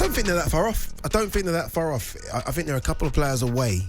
don't think they're that far off. I think they're a couple of players away.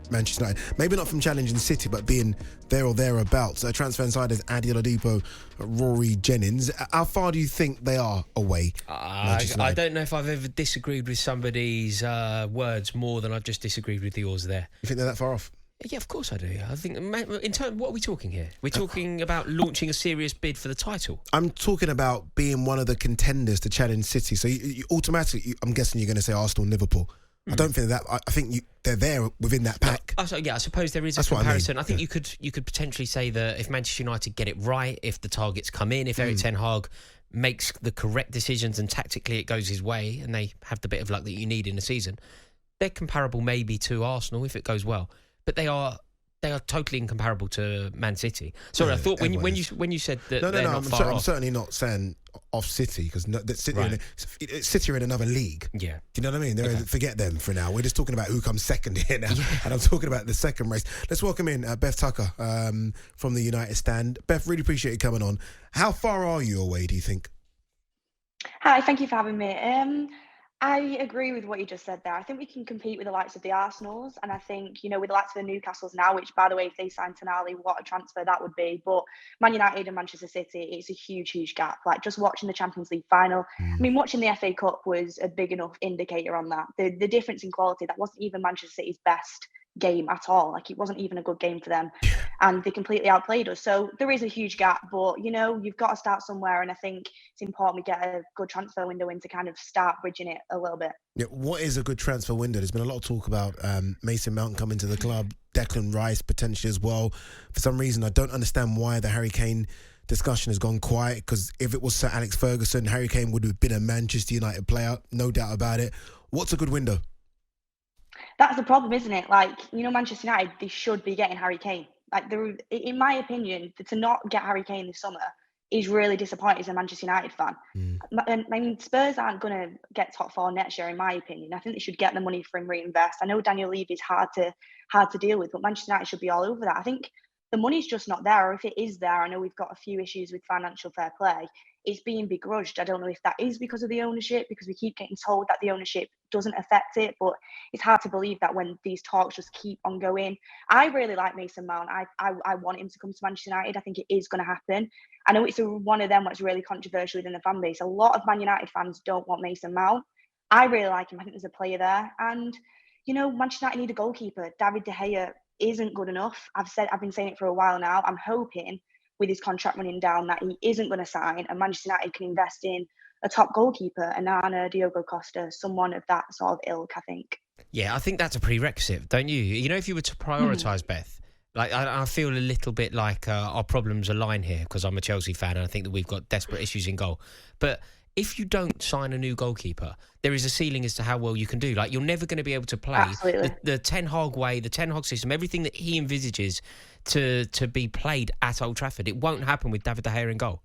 Manchester United, maybe not from challenging City, but being there or thereabouts. Transfer insiders Adi Oladipo, Rory Jennings. How far do you think they are away? I don't know if I've ever disagreed with somebody's words more than I've just disagreed with yours there. You think they're that far off? Yeah, of course I do. I think, in terms, what are we talking here? We're talking about launching a serious bid for the title. I'm talking about being one of the contenders to challenge City. So you automatically, I'm guessing you're going to say Arsenal, Liverpool. I don't think that. I think they're there within that pack. I suppose there is a comparison. I think you could potentially say that if Manchester United get it right, if the targets come in, if Erik Ten Hag makes the correct decisions and tactically it goes his way, and they have the bit of luck that you need in a season, they're comparable maybe to Arsenal if it goes well. But they are totally incomparable to Man City. Sorry, I thought when you said that they're not far off. I'm certainly not saying off City, because City are in another league. Yeah. Do you know what I mean? Forget them for now. We're just talking about who comes second here now. Yeah. And I'm talking about the second race. Let's welcome in Beth Tucker from the United stand. Beth, really appreciate you coming on. How far are you away, do you think? Hi, thank you for having me. I agree with what you just said there. I think we can compete with the likes of the Arsenals, and I think, with the likes of the Newcastles now, which, by the way, if they sign Tonali, what a transfer that would be. But Man United and Manchester City, it's a huge, huge gap. Like, just watching the Champions League final, I mean, watching the FA Cup was a big enough indicator on that. The difference in quality, that wasn't even Manchester City's best game at all. Like, it wasn't even a good game for them, and they completely outplayed us. So there is a huge gap, but you've got to start somewhere, and I think it's important we get a good transfer window in to kind of start bridging it a little bit. Yeah, what is a good transfer window? There's been a lot of talk about Mason Mount coming to the club, Declan Rice potentially as well. For some reason, I don't understand why the Harry Kane discussion has gone quiet, because if it was Sir Alex Ferguson, Harry Kane would have been a Manchester United player, no doubt about it. What's a good window? That's the problem, isn't it? Like, Manchester United, they should be getting Harry Kane. Like, in my opinion, to not get Harry Kane this summer is really disappointing as a Manchester United fan. I mean, Spurs aren't going to get top four next year, in my opinion. I think they should get the money for him, reinvest. I know Daniel Levy is hard to deal with, but Manchester United should be all over that. I think the money's just not there, or if it is there, I know we've got a few issues with financial fair play. It's being begrudged. I don't know if that is because of the ownership, because we keep getting told that the ownership doesn't affect it, but it's hard to believe that when these talks just keep on going. I really like Mason Mount. I want him to come to Manchester United. I think it is going to happen. I know it's one of them that's really controversial within the fan base. A lot of Man United fans don't want Mason Mount. I really like him. I think there's a player there. And, Manchester United need a goalkeeper. David De Gea isn't good enough. I've been saying it for a while now. I'm hoping with his contract running down that he isn't going to sign, and Manchester United can invest in a top goalkeeper, Anana, Diogo Costa, someone of that sort of ilk, I think. Yeah, I think that's a prerequisite, don't you? If you were to prioritise, Beth, like I feel a little bit like our problems align here, because I'm a Chelsea fan and I think that we've got desperate issues in goal. But if you don't sign a new goalkeeper, there is a ceiling as to how well you can do. Like, you're never going to be able to play the Ten Hag way, the Ten Hag system, everything that he envisages to be played at Old Trafford. It won't happen with David De Gea in goal.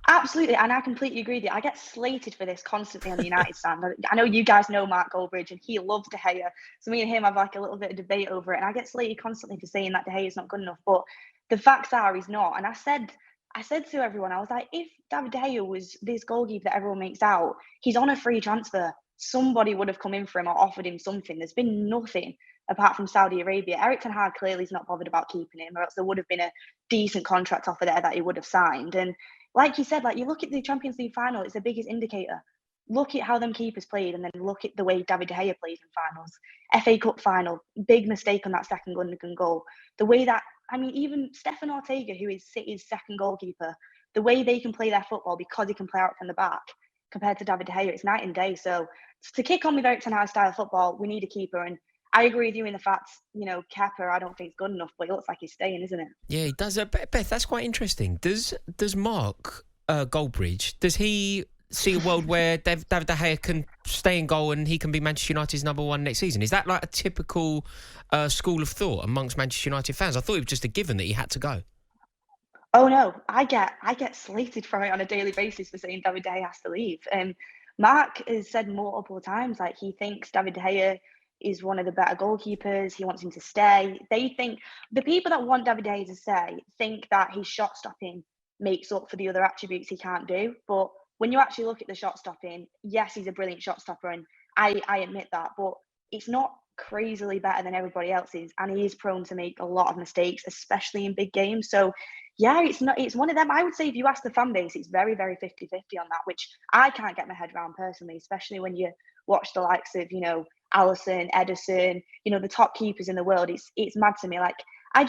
Absolutely, and I completely agree with you. I get slated for this constantly on the United stand. I know you guys know Mark Goldbridge, and he loves De Gea. So me and him have like a little bit of debate over it, and I get slated constantly for saying that De Gea is not good enough. But the facts are he's not. And I said to everyone, I was like, if David De Gea was this goalkeeper that everyone makes out, he's on a free transfer. Somebody would have come in for him or offered him something. There's been nothing apart from Saudi Arabia. Erik Ten Hag clearly is not bothered about keeping him, or else there would have been a decent contract offer there that he would have signed. And like you said, like, you look at the Champions League final, it's the biggest indicator. Look at how them keepers played, and then look at the way David De Gea plays in finals. FA Cup final, big mistake on that second Gundogan goal. The way that, even Stefan Ortega, who is City's second goalkeeper, the way they can play their football because he can play out from the back compared to David De Gea, it's night and day. So to kick on with Erik Ten Hag style football, we need a keeper. And I agree with you in the fact, Kepa, I don't think is good enough, but it looks like he's staying, isn't it? Yeah, he does. Beth, that's quite interesting. Does Mark Goldbridge, does he see a world where David De Gea can stay in goal and he can be Manchester United's number one next season? Is that like a typical school of thought amongst Manchester United fans? I thought it was just a given that he had to go. Oh no, I get slated from it on a daily basis for saying David De Gea has to leave. Mark has said multiple times, like, he thinks David De Gea is one of the better goalkeepers. He wants him to stay. They think, the people that want David De Gea to stay think that his shot stopping makes up for the other attributes he can't do. But when you actually look at the shot stopping, yes, he's a brilliant shot stopper, and I admit that, but it's not crazily better than everybody else's, and he is prone to make a lot of mistakes, especially in big games. So yeah, it's one of them. I would say if you ask the fan base, it's very, very 50-50 on that, which I can't get my head around personally, especially when you watch the likes of, Alisson, Ederson, the top keepers in the world. It's mad to me. Like, I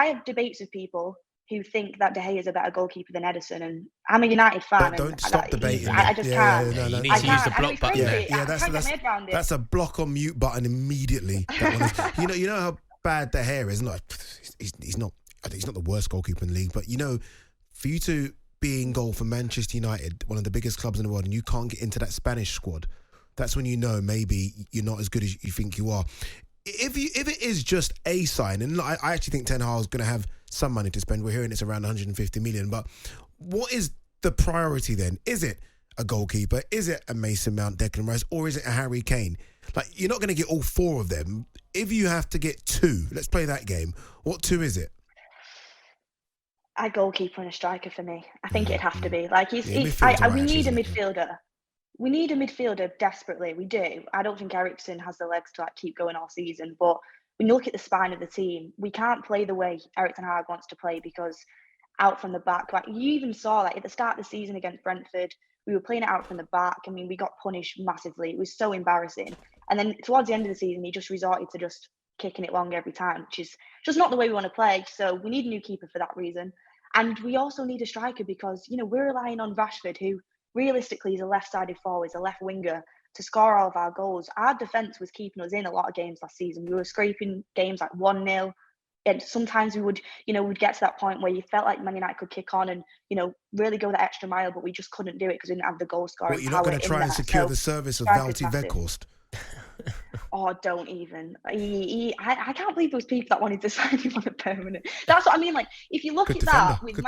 have debates with people who think that De Gea is a better goalkeeper than Ederson, and I'm a United fan. Don't stop debating. I just can't. No, you need to use the block button there. That's a block on mute button immediately. You know how bad De Gea is. He's not. I think he's not the worst goalkeeper in the league, but for you to be in goal for Manchester United, one of the biggest clubs in the world, and you can't get into that Spanish squad, that's when maybe you're not as good as you think you are. If it is just a sign, and I actually think Ten Hag is going to have some money to spend. We're hearing it's around 150 million, but what is the priority then? Is it a goalkeeper? Is it a Mason Mount, Declan Rice, or is it a Harry Kane? Like, you're not going to get all four of them. If you have to get two, let's play that game. What two is it? A goalkeeper and a striker for me. I think it'd have to be. Like, we need a midfielder. We need a midfielder desperately. We do. I don't think Eriksen has the legs to keep going all season. But when you look at the spine of the team, we can't play the way Erik Ten Hag wants to play, because out from the back, like you even saw at the start of the season against Brentford, we were playing it out from the back. I mean, we got punished massively. It was so embarrassing. And then towards the end of the season, he just resorted to just kicking it long every time, which is just not the way we want to play. So we need a new keeper for that reason. And we also need a striker because, we're relying on Rashford, who realistically is a left-sided forward, a left winger, to score all of our goals. Our defence was keeping us in a lot of games last season. We were scraping games like 1-0. And sometimes we would get to that point where you felt like Man United could kick on and, really go that extra mile, but we just couldn't do it because we didn't have the goal scoring power. You're not going to try and secure the service of Wout Weghorst? Oh, don't even. I can't believe those people that wanted to sign him on a permanent. That's what I mean. Like, if you look at that with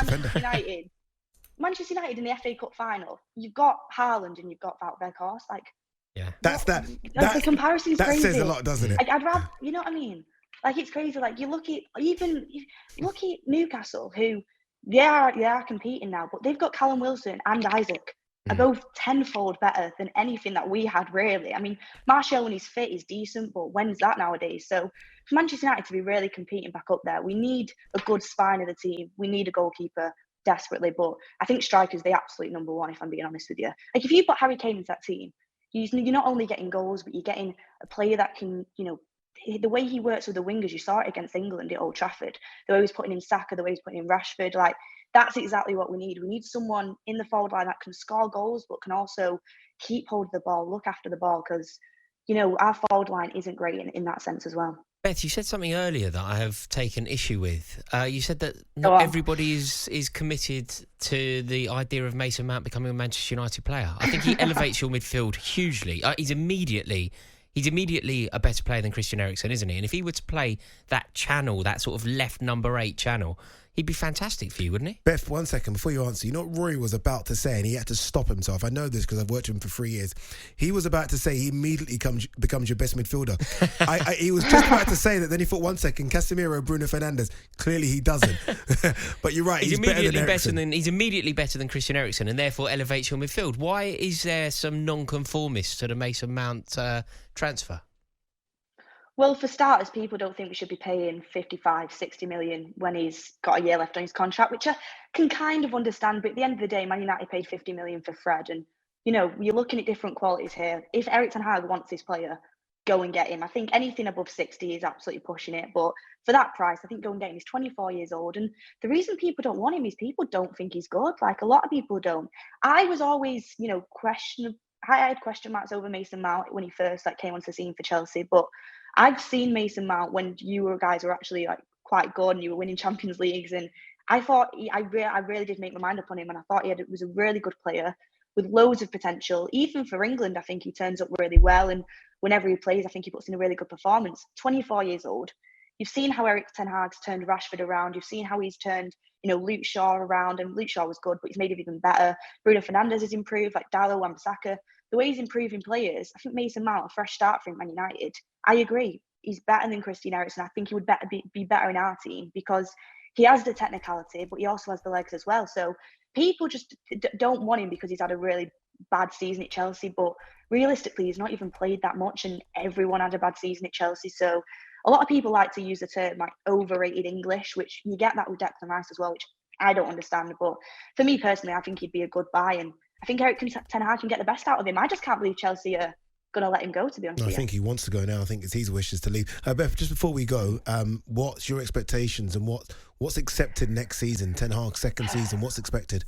Manchester United in the FA Cup final, you've got Haaland and you've got Wout Weghorst. Like, yeah, the comparison's crazy. That says a lot, doesn't it? Like, I'd rather, you know what I mean? Like, it's crazy. Like, you look at Newcastle, who they are competing now, but they've got Callum Wilson and Isaac. Are both tenfold better than anything that we had, really. I mean, Martial, when he's fit, is decent, but when's that nowadays? So for Manchester United to be really competing back up there, we need a good spine of the team. We need a goalkeeper desperately, but I think striker's the absolute number one, if I'm being honest with you. Like, if you put Harry Kane into that team, you're not only getting goals, but you're getting a player that can, the way he works with the wingers, you saw it against England at Old Trafford. The way he was putting in Saka, the way he's putting in Rashford, like, that's exactly what we need. We need someone in the forward line that can score goals, but can also keep hold of the ball, look after the ball, because, our forward line isn't great in that sense as well. Beth, you said something earlier that I have taken issue with. You said that not everybody is committed to the idea of Mason Mount becoming a Manchester United player. I think he elevates your midfield hugely. He's immediately a better player than Christian Eriksen, isn't he? And if he were to play that channel, that sort of left number 8 channel, he'd be fantastic for you, wouldn't he? Beth, 1 second before you answer. You know what Rory was about to say, and he had to stop himself. I know this because I've worked with him for 3 years. He was about to say he immediately becomes your best midfielder. He was just about to say that, then he thought, 1 second, Casemiro, Bruno Fernandes. Clearly he doesn't. But you're right, he's immediately better than Christian Eriksen, and therefore elevates your midfield. Why is there some non-conformists to the Mason Mount transfer? Well, for starters, people don't think we should be paying 55, 60 million when he's got a year left on his contract, which I can kind of understand. But at the end of the day, Man United paid 50 million for Fred. And, you're looking at different qualities here. If Erik Ten Hag wants this player, go and get him. I think anything above 60 is absolutely pushing it. But for that price, I think go and get him. He's 24 years old. And the reason people don't want him is people don't think he's good. Like, a lot of people don't. I was always, I had question marks over Mason Mount when he first came onto the scene for Chelsea. But I've seen Mason Mount when you guys were actually quite good and you were winning Champions Leagues, and I thought I really did make my mind up on him, and I thought he was a really good player with loads of potential. Even for England, I think he turns up really well, and whenever he plays, I think he puts in a really good performance. 24 years old. You've seen how Erik Ten Hag's turned Rashford around. You've seen how he's turned, Luke Shaw around, and Luke Shaw was good, but he's made him even better. Bruno Fernandes has improved, like Dalot, Wan-Bissaka. The way he's improving players, I think Mason Mount, a fresh start for him, Man United. I agree. He's better than Christian Eriksen. I think he would be better in our team because he has the technicality, but he also has the legs as well. So people just don't want him because he's had a really bad season at Chelsea, but realistically he's not even played that much, and everyone had a bad season at Chelsea. So a lot of people like to use the term like overrated English, which you get that with Declan Rice as well, which I don't understand. But for me personally, I think he'd be a good buy, and I think Erik Ten Hag can get the best out of him. I just can't believe Chelsea are going to let him go, to be honest. No, I think he wants to go now. I think it's his wishes to leave. Beth, just before we go, what's your expectations and what's accepted next season? Ten Hag's second season, what's expected?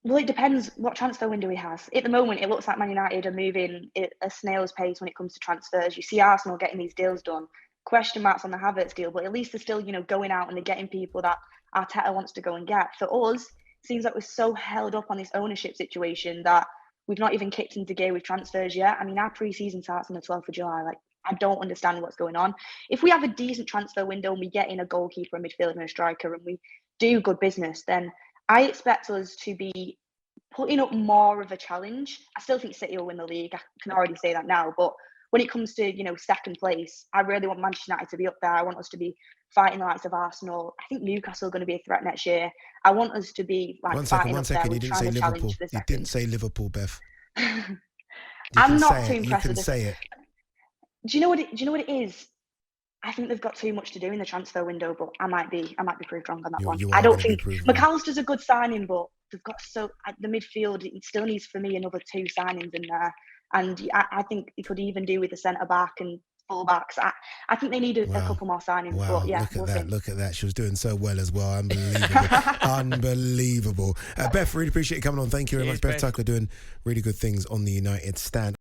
Well, it depends what transfer window he has. At the moment, it looks like Man United are moving at a snail's pace when it comes to transfers. You see Arsenal getting these deals done. Question marks on the Havertz deal, but at least they're still, going out and they're getting people that Arteta wants to go and get. For us, it seems like we're so held up on this ownership situation that we've not even kicked into gear with transfers yet. I mean, our pre-season starts on the 12th of July. Like, I don't understand what's going on. If we have a decent transfer window and we get in a goalkeeper, a midfielder and a striker and we do good business, then I expect us to be putting up more of a challenge. I still think City will win the league. I can already say that now. But when it comes to, second place, I really want Manchester United to be up there. I want us to be fighting the likes of Arsenal. I think Newcastle are going to be a threat next year. I want us to be like One fighting second. up You there. didn't say Liverpool. You didn't say Liverpool, Beth. I'm not too impressed. You can say it. Do you know what it is? I think they've got too much to do in the transfer window, but I might be proved wrong on that one. I don't think McAllister's a good signing, but they've got at the midfield. It still needs for me another 2 signings in there, and I think they could even do with the centre back and full backs. I think they need a couple more signings. Wow, but yeah, look at that. She was doing so well as well. Unbelievable. Unbelievable. Beth, really appreciate you coming on. Thank you very much. Beth Tucker doing really good things on the United stand.